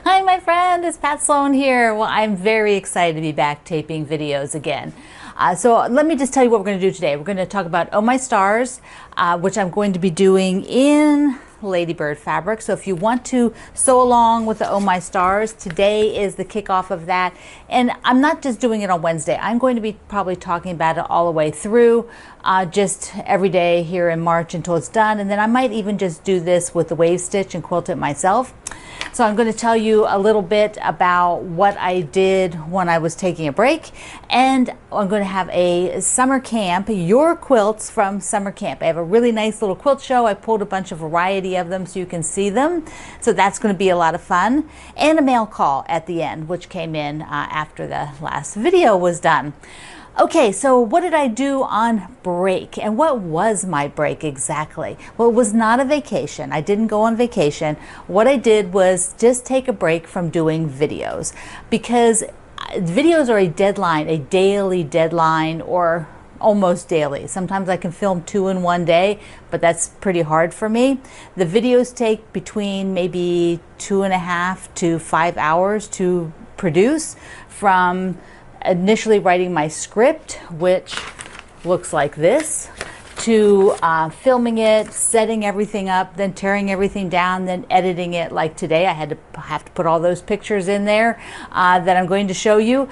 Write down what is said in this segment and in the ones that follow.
Hi, my friend, it's Pat Sloan here. Well, I'm very excited to be back taping videos again. So let me just tell you what we're going to do today. We're going to talk about Oh My Stars, which I'm going to be doing in Ladybird fabric. So if you want to sew along with the Oh My Stars, today is the kickoff of that. And I'm not just doing it on Wednesday. I'm going to be probably talking about it all the way through, just every day here in March until it's done. And then I might even just do this with the wave stitch and quilt it myself. So I'm going to tell you a little bit about what I did when I was taking a break, and I'm going to have a summer camp, your quilts from summer camp. I have a really nice little quilt show. I pulled a bunch of variety of them so you can see them. So that's going to be a lot of fun, and a mail call at the end, which came in after the last video was done. Okay, so what did I do on break? And what was my break exactly? Well, it was not a vacation. I didn't go on vacation. What I did was just take a break from doing videos, because videos are a deadline, a daily deadline, or almost daily. Sometimes I can film 2 in one day, but that's pretty hard for me. The videos take between maybe 2.5 to 5 hours to produce, from initially writing my script, which looks like this, to filming it, setting everything up, then tearing everything down, then editing it. Like today, I had to have to put all those pictures in there that I'm going to show you,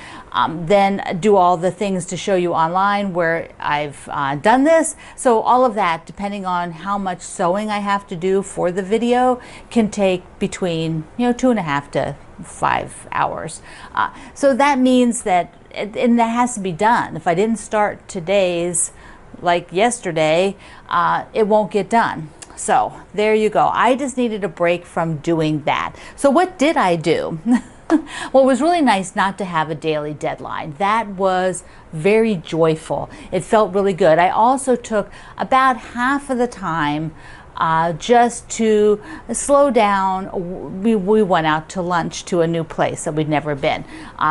then do all the things to show you online where I've done this. So all of that, depending on how much sewing I have to do for the video, can take between 2.5 to 5 hours. So that means that, and that has to be done. If I didn't start today's, like yesterday, it won't get done. So there you go. I just needed a break from doing that. So what did I do? Well, it was really nice not to have a daily deadline. That was very joyful. It felt really good. I also took about half of the time just to slow down. We went out to lunch to a new place that we'd never been.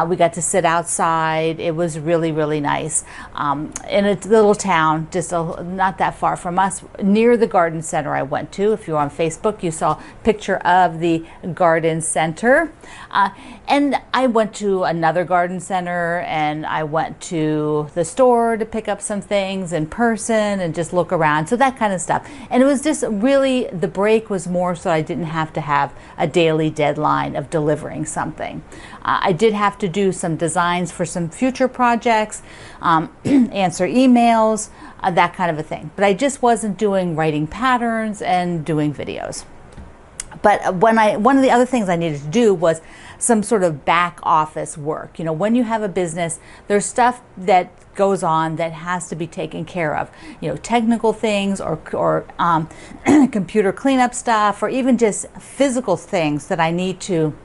We got to sit outside. It was really, really nice. In a little town, just not that far from us, near the garden center I went to. If you're on Facebook, you saw a picture of the garden center. And I went to another garden center, and I went to the store to pick up some things in person and just look around. So that kind of stuff. And it was just really, the break was more so I didn't have to have a daily deadline of delivering something. I did have to do some designs for some future projects, answer emails, that kind of a thing. But I just wasn't doing writing patterns and doing videos. But one of the other things I needed to do was some sort of back office work. When you have a business, there's stuff that goes on that has to be taken care of. Technical things, or computer cleanup stuff, or even just physical things that I need to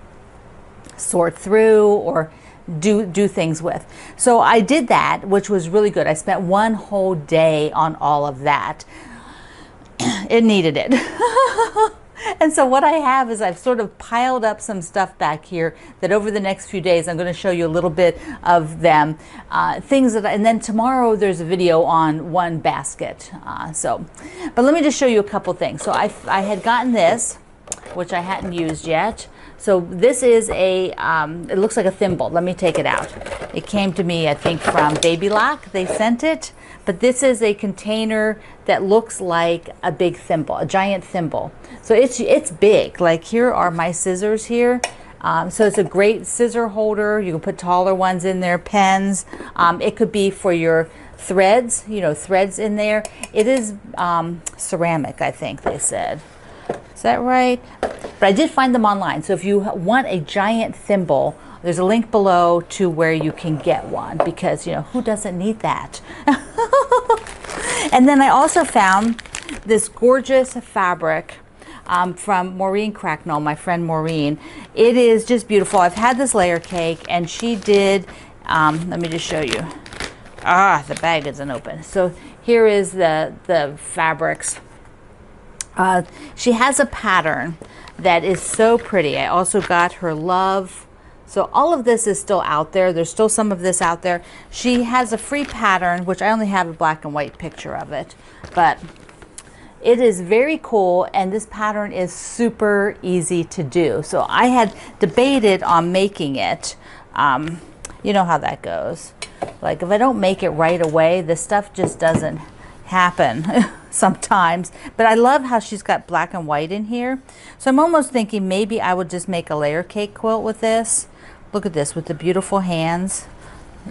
sort through or do things with. So I did that, which was really good. I spent one whole day on all of that. It needed it. And so what I have is I've sort of piled up some stuff back here that over the next few days I'm going to show you a little bit of them. Things that, and then tomorrow there's a video on one basket. But let me just show you a couple things. So I had gotten this, which I hadn't used yet. So this is it looks like a thimble. Let me take it out. It came to me, I think, from Baby Lock. They sent it. But this is a container that looks like a big thimble, a giant thimble. So it's big. Like, here are my scissors here. So it's a great scissor holder. You can put taller ones in there, pens. It could be for your threads, threads in there. It is ceramic, I think they said. Is that right? But I did find them online. So if you want a giant thimble, there's a link below to where you can get one, because, who doesn't need that? And then I also found this gorgeous fabric from Maureen Cracknell, my friend Maureen. It is just beautiful. I've had this layer cake, and she did, let me just show you. The bag isn't open. So here is the fabrics. She has a pattern that is so pretty. I also got her love. So all of this is still out there. There's still some of this out there. She has a free pattern, which I only have a black and white picture of it, but It is very cool, and this pattern is super easy to do. So I had debated on making it. You know how that goes. Like if I don't make it right away, this stuff just doesn't happen sometimes. But I love how she's got black and white in here. So I'm almost thinking maybe I would just make a layer cake quilt with this. Look at this with the beautiful hands,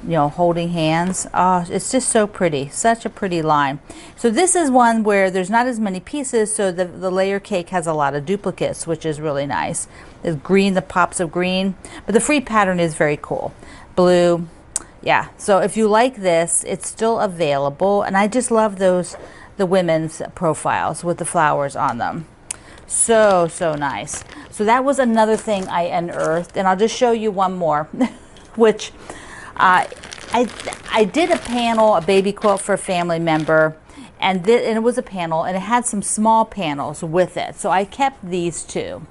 you know, holding hands. Oh, it's just so pretty. Such a pretty line. So this is one where there's not as many pieces, so the layer cake has a lot of duplicates, which is really nice. There's green, the pops of green, but the free pattern is very cool. Blue. Yeah, so if you like this, it's still available, and I just love those, the women's profiles with the flowers on them. So nice. So that was another thing I unearthed, and I'll just show you one more, which I did a panel, a baby quilt for a family member, and it was a panel, and it had some small panels with it. So I kept these two,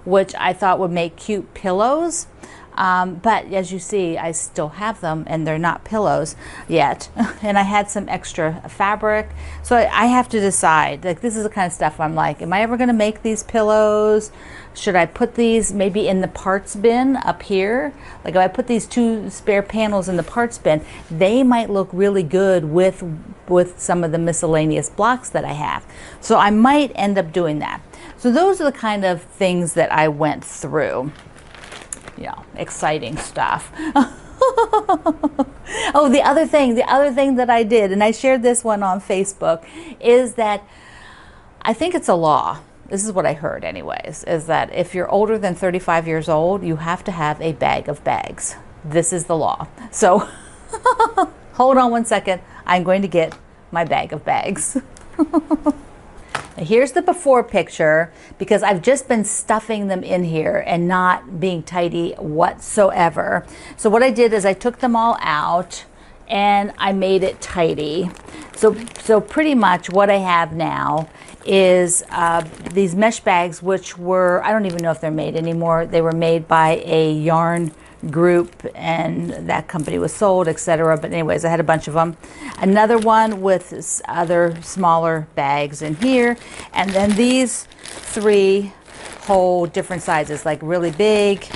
which I thought would make cute pillows. But as you see, I still have them, and they're not pillows yet. And I had some extra fabric. So I have to decide, like, this is the kind of stuff I'm like, am I ever going to make these pillows? Should I put these maybe in the parts bin up here? Like if I put these two spare panels in the parts bin, they might look really good with some of the miscellaneous blocks that I have. So I might end up doing that. So those are the kind of things that I went through. Yeah, exciting stuff. Oh, the other thing that I did, and I shared this one on Facebook, is that I think it's a law. This is what I heard anyways, is that if you're older than 35 years old, you have to have a bag of bags. This is the law. So hold on one second. I'm going to get my bag of bags. Here's the before picture, because I've just been stuffing them in here and not being tidy whatsoever. So what I did is I took them all out and I made it tidy. So pretty much what I have now is these mesh bags, which were, I don't even know if they're made anymore. They were made by a yarn group, and that company was sold, etc. But anyways, I had a bunch of them. Another one with other smaller bags in here, and then these three whole different sizes, like really big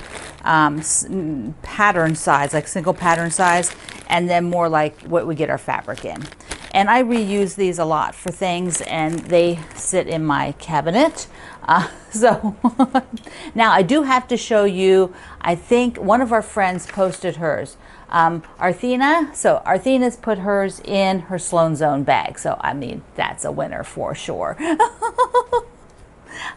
pattern size, like single pattern size, and then more like what we get our fabric in. And I reuse these a lot for things, and they sit in my cabinet. So now I do have to show you, I think one of our friends posted hers. Arthena, so Arthena's put hers in her Sloan Zone bag. So I mean, that's a winner for sure.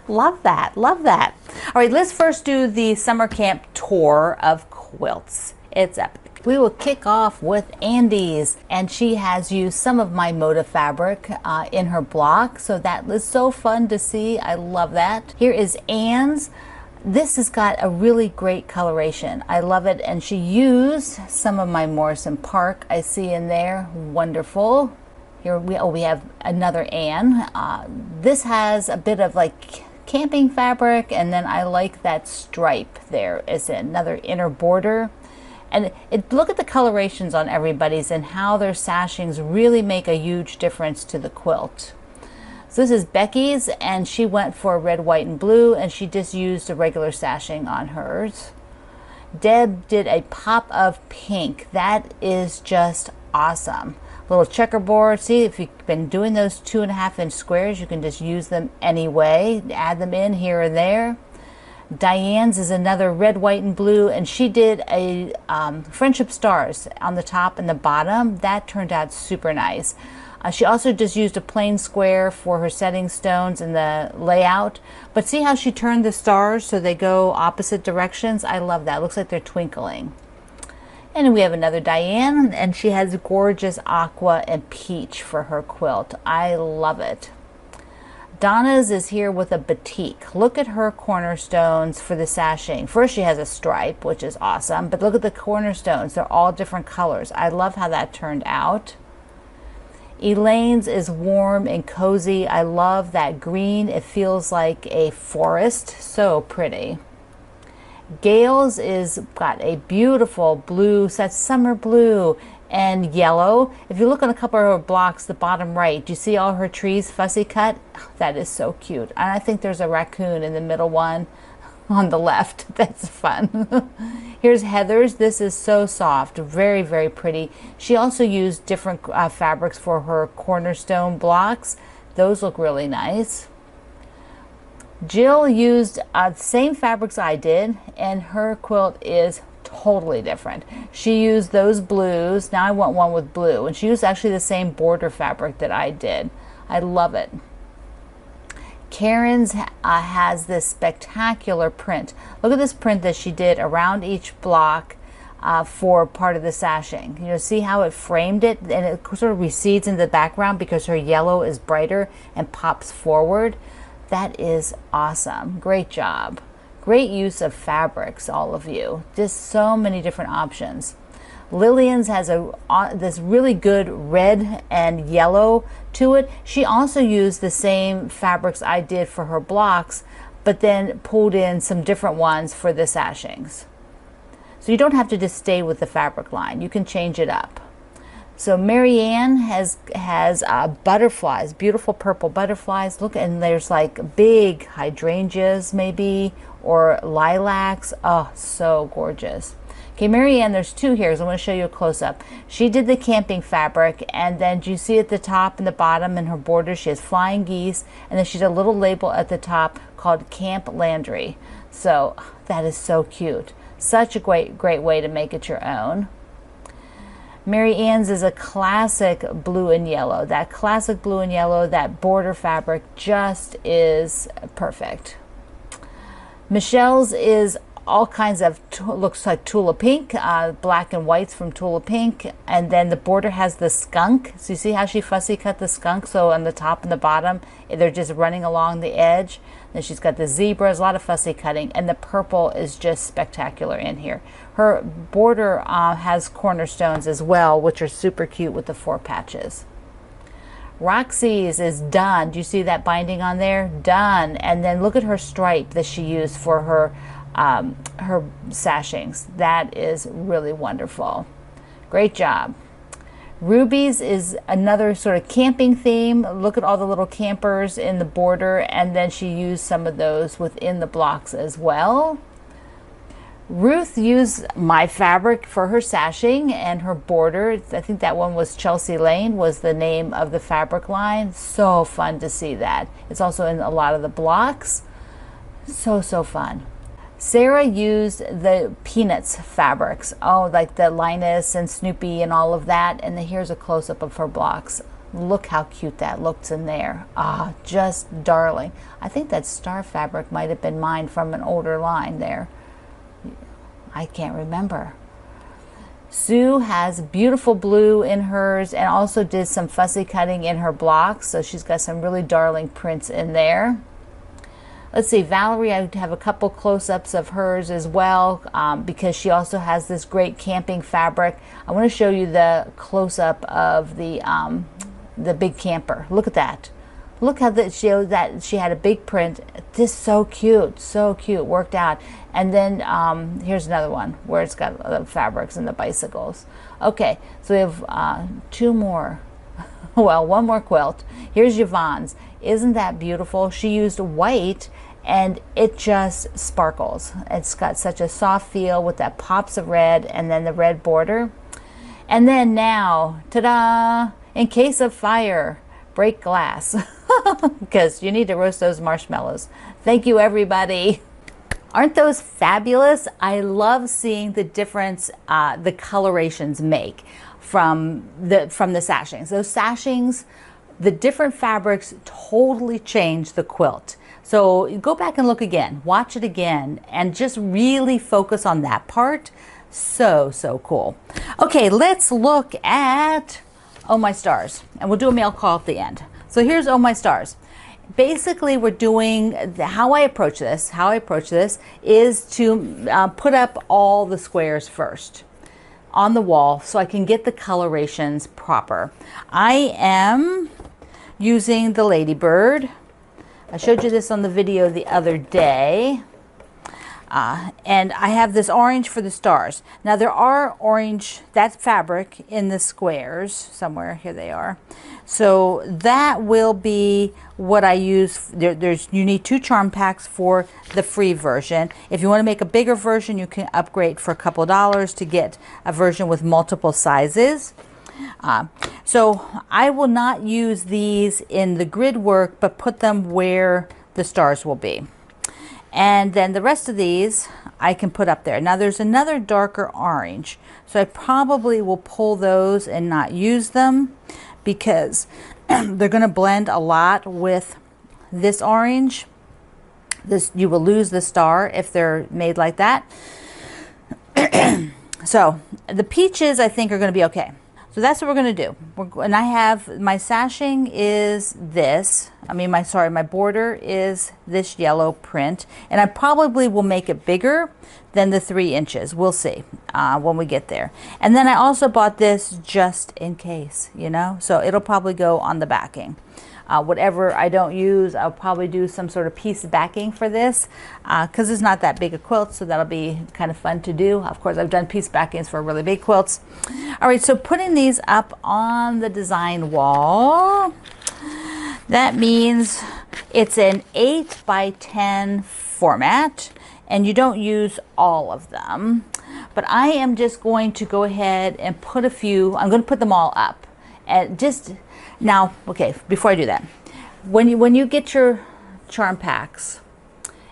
Love that, love that. All right, let's first do the summer camp tour of quilts. It's epic. We will kick off with Andy's, and she has used some of my motif fabric in her block, so that is so fun to see. I love that. Here is Anne's. This has got a really great coloration. I love it, and she used some of my Morrison Park I see in there. Wonderful. Here we have another Anne. This has a bit of like camping fabric, and then I like that stripe there as another inner border. And look at the colorations on everybody's and how their sashings really make a huge difference to the quilt. So this is Becky's, and she went for red, white, and blue, and she just used a regular sashing on hers. Deb did a pop of pink. That is just awesome. Little checkerboard. See, if you've been doing those 2.5-inch squares, you can just use them anyway. Add them in here and there. Diane's is another red, white, and blue, and she did a friendship stars on the top and the bottom. That turned out super nice. She also just used a plain square for her setting stones and the layout, but see how she turned the stars so they go opposite directions? I love that. It looks like they're twinkling. And we have another Diane, and she has gorgeous aqua and peach for her quilt. I love it. Donna's is here with a batik. Look at her cornerstones for the sashing. First she has a stripe, which is awesome, but look at the cornerstones. They're all different colors. I love how that turned out. Elaine's is warm and cozy. I love that green. It feels like a forest. So pretty. Gail's is got a beautiful blue, such summer blue, and yellow. If you look on a couple of her blocks, the bottom right, do you see all her trees fussy cut? That is so cute. And I think there's a raccoon in the middle one on the left. That's fun. Here's Heather's. This is so soft, very, very pretty. She also used different fabrics for her cornerstone blocks. Those look really nice. Jill used the same fabrics I did, and her quilt is totally different. She used those blues. Now I want one with blue, and she used actually the same border fabric that I did. I love it. Karen's has this spectacular print. Look at this print that she did around each block for part of the sashing. You know, see how it framed it, and it sort of recedes in the background because her yellow is brighter and pops forward. That is awesome. Great job. Great use of fabrics, all of you. Just so many different options. Lillian's has this really good red and yellow to it. She also used the same fabrics I did for her blocks, but then pulled in some different ones for the sashings. So you don't have to just stay with the fabric line. You can change it up. So Marianne has butterflies, beautiful purple butterflies. Look, and there's like big hydrangeas maybe, or lilacs. Oh, so gorgeous. Okay, Marianne, there's two here, so I'm going to show you a close-up. She did the camping fabric, and then do you see at the top and the bottom in her border, she has flying geese, and then she did a little label at the top called Camp Landry. So that is so cute. Such a great way to make it your own. Mary Ann's is a classic blue and yellow. That classic blue and yellow, that border fabric just is perfect. Michelle's is all kinds of, looks like Tula Pink, black and whites from Tula Pink, and then the border has the skunk. So you see how she fussy cut the skunk? So on the top and the bottom, they're just running along the edge. Then she's got the zebras, a lot of fussy cutting, and the purple is just spectacular in here. Her border has cornerstones as well, which are super cute with the 4 patches. Roxy's is done. Do you see that binding on there? Done. And then look at her stripe that she used for her sashings. That is really wonderful. Great job. Ruby's is another sort of camping theme. Look at all the little campers in the border, and then she used some of those within the blocks as well. Ruth used my fabric for her sashing and her border. I think that one was Chelsea Lane was the name of the fabric line. So fun to see that. It's also in a lot of the blocks. So fun. Sarah used the Peanuts fabrics. Oh, like the Linus and Snoopy and all of that. And then here's a close-up of her blocks. Look how cute that looks in there. Ah, just darling. I think that star fabric might have been mine from an older line there. I can't remember. Sue has beautiful blue in hers and also did some fussy cutting in her blocks. So she's got some really darling prints in there. Let's see, Valerie, I have a couple close-ups of hers as well because she also has this great camping fabric. I want to show you the close-up of the big camper. Look at that. Look how that she had a big print. This is so cute, worked out. And then here's another one where it's got the fabrics and the bicycles. Okay, so we have 2 more. Well, 1 more quilt. Here's Yvonne's. Isn't that beautiful? She used white and it just sparkles. It's got such a soft feel with that pops of red and then the red border. And then now, ta-da! In case of fire, break glass because you need to roast those marshmallows. Thank you, everybody. Aren't those fabulous? I love seeing the difference the colorations make from the sashings. Those sashings, the different fabrics totally change the quilt. So go back and look again, watch it again, and just really focus on that part. So cool. Okay, let's look at Oh My Stars, and we'll do a mail call at the end. So here's Oh My Stars. Basically, we're doing how I approach this is to put up all the squares first on the wall so I can get the colorations proper. I am using the Ladybird. I showed you this on the video the other day. And I have this orange for the stars. Now there are orange, that's fabric in the squares somewhere. Here they are. So that will be what I use. You need 2 charm packs for the free version. If you want to make a bigger version, you can upgrade for a couple of dollars to get a version with multiple sizes. So I will not use these in the grid work, but put them where the stars will be. And then the rest of these I can put up there. Now there's another darker orange, so I probably will pull those and not use them because they're going to blend a lot with this orange. You will lose the star if they're made like that. So the peaches I think are going to be okay. So that's what we're going to do. And I have my sashing is this. My border is this yellow print. And I probably will make it bigger than the 3 inches. We'll see when we get there. And then I also bought this just in case, you know. So it'll probably go on the backing. Whatever I don't use, I'll probably do some sort of piece backing for this because it's not that big a quilt, so that'll be kind of fun to do. Of course, I've done piece backings for really big quilts. All right, so putting these up on the design wall, that means it's an 8 by 10 format, and you don't use all of them. But I am just going to go ahead and put a few, I'm going to put them all up. And just now, okay, before I do that, when you get your charm packs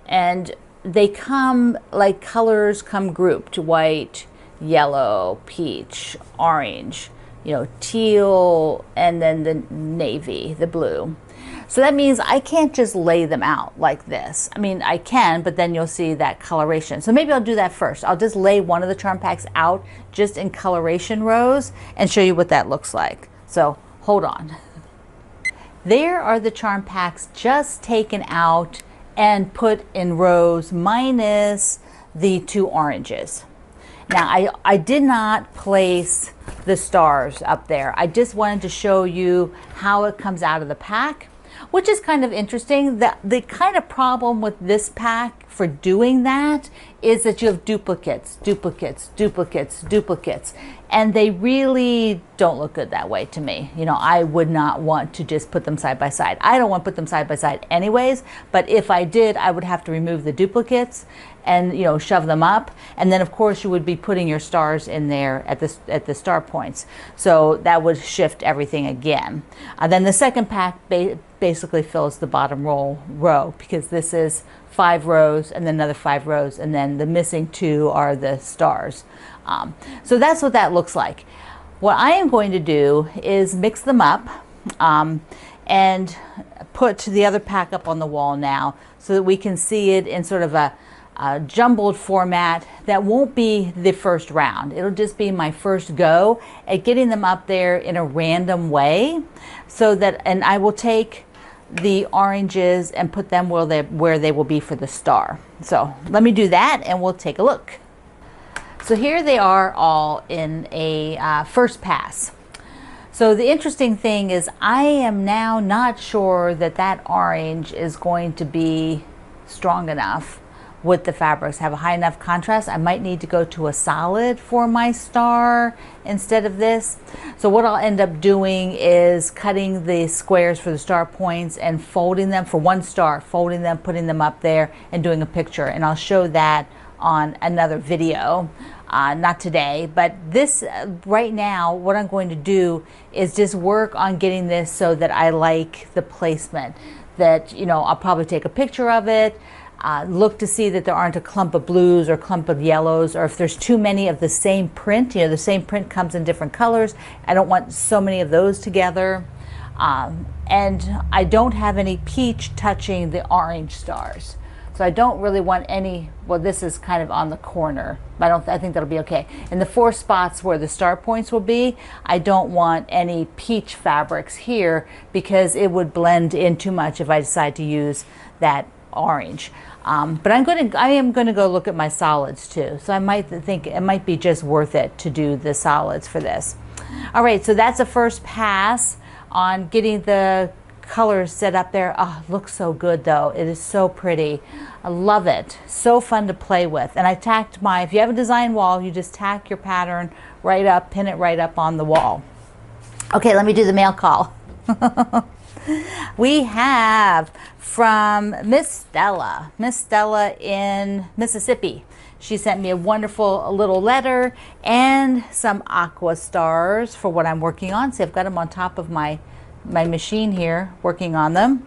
and they come like colors come grouped, white, yellow, peach, orange, you know, teal, and then the navy, the blue. So that means I can't just lay them out like this. I mean, I can, but then you'll see that coloration. So maybe I'll do that first. I'll just lay one of the charm packs out just in coloration rows and show you what that looks like. So hold on. There are the charm packs just taken out and put in rows minus the 2 oranges. Now I did not place the stars up there. I just wanted to show you how it comes out of the pack, which is kind of interesting. The kind of problem with this pack for doing that is that you have duplicates, and they really don't look good that way to me. You know, I would not want to just put them side by side. I don't want to put them side by side anyways, but if I did, I would have to remove the duplicates and, you know, shove them up, and then of course you would be putting your stars in there at the star points, so that would shift everything again. Then the second pack basically fills the bottom row because this is 5 rows and then another 5 rows, and then the missing 2 are the stars. So that's what that looks like. What I am going to do is mix them up and put the other pack up on the wall now so that we can see it in sort of a jumbled format that won't be the first round. It'll just be my first go at getting them up there in a random way, so that, and I will take the oranges and put them where they will be for the star. So let me do that and we'll take a look. So here they are all in a first pass. So the interesting thing is I am now not sure that orange is going to be strong enough with the fabrics, have a high enough contrast. I might need to go to a solid for my star instead of this. So what I'll end up doing is cutting the squares for the star points and folding them for one star, folding them, putting them up there and doing a picture. And I'll show that on another video, not today, but this right now, what I'm going to do is just work on getting this so that I like the placement, that, you know, I'll probably take a picture of it, look to see that there aren't a clump of blues or clump of yellows, or if there's too many of the same print, you know, the same print comes in different colors. I don't want so many of those together. And I don't have any peach touching the orange stars. So I don't really want any, well, this is kind of on the corner, but I think that'll be okay. In the 4 spots where the star points will be, I don't want any peach fabrics here because it would blend in too much if I decide to use that orange. But I am going to go look at my solids too. So I might think it might be just worth it to do the solids for this. All right, so that's a first pass on getting the colors set up there. Oh, it looks so good though. It is so pretty. I love it. So fun to play with. And I tacked if you have a design wall, you just tack your pattern right up, pin it right up on the wall. Okay, let me do the mail call. We have from Miss Stella in Mississippi. She sent me a wonderful little letter and some aqua stars for what I'm working on. See, I've got them on top of my machine here, working on them.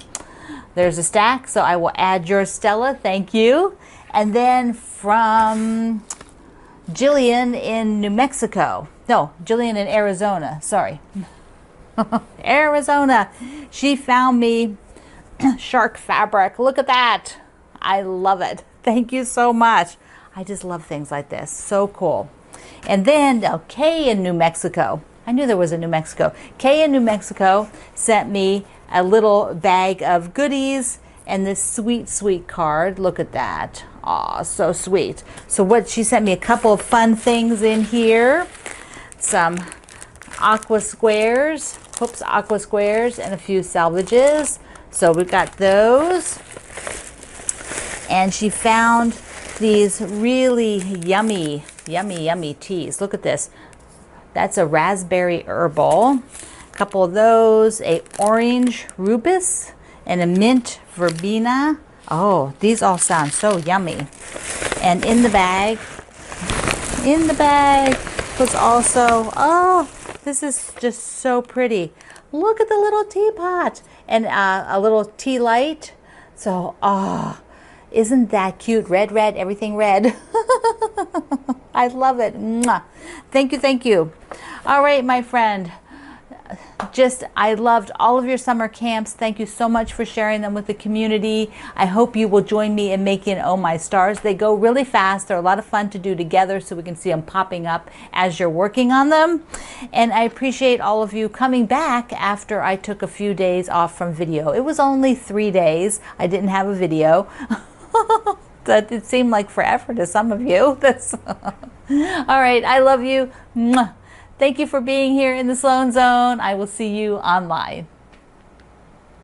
There's a stack, so I will add yours, Stella. Thank you. And then from Jillian in New Mexico. No, Jillian in Arizona. Sorry. Arizona. She found me shark fabric. Look at that. I love it. Thank you so much. I just love things like this. So cool. And then Kay in New Mexico. I knew there was a New Mexico. Kay in New Mexico sent me a little bag of goodies and this sweet, sweet card. Look at that. Aw, so sweet. So she sent me a couple of fun things in here. Some aqua squares. Oops, aqua squares and a few salvages. So we've got those. And she found these really yummy teas. Look at this. That's a raspberry herbal. A couple of those, a orange rubus and a mint verbena. Oh, these all sound so yummy. And in the bag was also, oh, this is just so pretty. Look at the little teapot and a little tea light. So, oh, isn't that cute? Red, red, everything red. I love it. Mwah. Thank you, thank you. All right, my friend. I loved all of your summer camps. Thank you so much for sharing them with the community. I hope you will join me in making Oh My Stars. They go really fast. They're a lot of fun to do together so we can see them popping up as you're working on them. And I appreciate all of you coming back after I took a few days off from video. It was only 3 days. I didn't have a video. That it seemed like forever to some of you. All right, I love you. Mwah. Thank you for being here in the Sloan Zone. I will see you online.